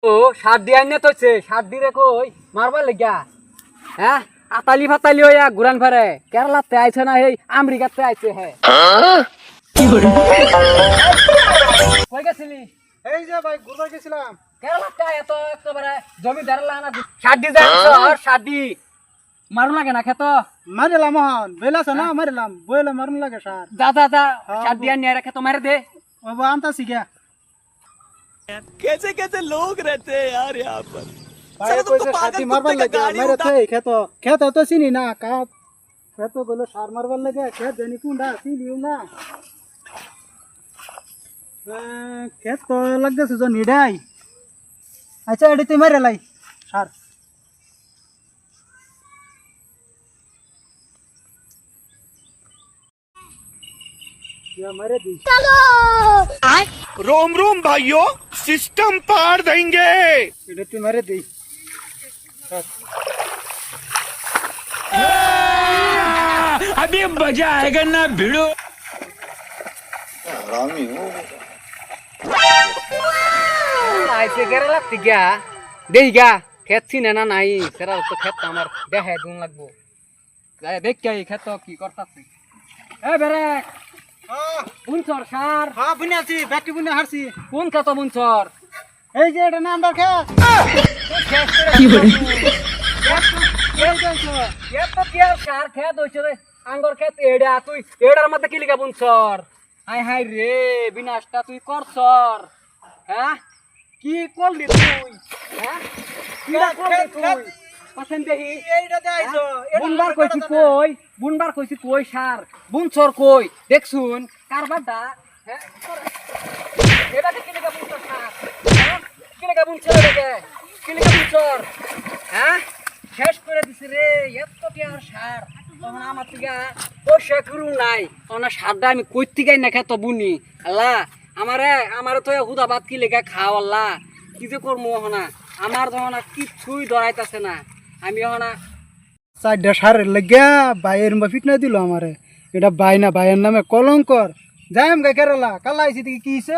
ও সার দিয়ে আইনে তোছে সার দিয়ে কই মারবার লেগা হ্যাঁ আতালি ফাতালি হইয়া ঘুরান ফেরে কেরালাতে আইছে না এই আমেরিকাতে আইছে হ্যাঁ কই গেছিলি? এই যে ভাই ঘুরবার গেছিলাম। কেরালাতে এত একেবারে জমিদার লাগানা সার দিয়ে যাইছ আর সার দি মারুন লাগে না খেত মারিলাম হন বেলাছ না মারিলাম বইলে মারুন লাগে সার। যা যা যা সার দিয়ে নিয়ে রেখে তো মেরে দে। ও আনতাছি গিয়া। कैसे कैसे लोग रहते हैं यार यहाँ पर। ভাই কইছে সাথী মারবার লাগে মেরেছে খেত তো চিনি না কাপ খেত গেল সার মারবার লাগে খেত জানি কোনটা চিনিও না খেত তো লাগতেছে যে নিডাই। আচ্ছা এডিতে মারে লাই সার। मारे दी रोम रोम भाइयों सिस्टम पार देंगे। मारे दी अभी मजा आएगा ना भिड़ो। আইছে কেরালাতে গিয়া দেই গা খেত চিনে না নাই কেরালা তো খেত আমার দেখে দুন লাগবো দেখ খেত কি করতাছে এ বেরে বুনছর সার হ্যাঁ বুনে আছি ব্যাটি বুনে হারছি। কোন খেত বুনছর? এই যে এটা নাম রাখে কি বলে এত কি আর সার খেত হইছে রে আঙ্গর খেত এডা তুই এডার মধ্যে কি লিখা বুনছর? হাই হাই রে বিনাশটা তুই করছর হ্যাঁ কি করলি তুই হ্যাঁ কিরা করলি তুই পছন্দ দেহি এইটা দেখাইছো বুনবার কইছি কই বুনবার কইছি কই সার বুনছর কই দেখছুন কারবারটা হ্যাঁ এটা কি লিখা বুনছর সার হ্যাঁ কি লিখা বুনছর এটাকে কি লিখা বুনছর হ্যাঁ শেষ করে দিছি রে এত কি আর সার তখন আমার থেকে পয়সা করু নাই তখন সারটা আমি কই থেকে না খেত বুনি আল্লাহ আমারে তো হুদাবাদ কি লেখা খাও আল্লাহ কি যে করবো হনা আমার তখন কিচ্ছুই ডরাইতাছে না আমি হনা চারটা সারের লাগিয়া বাইয়ের ফিটনা দিল আমারে এটা বাই না বাইয়ের নামে কলঙ্কর যাই আম গা কেরালা কালা আইসি কি হইছে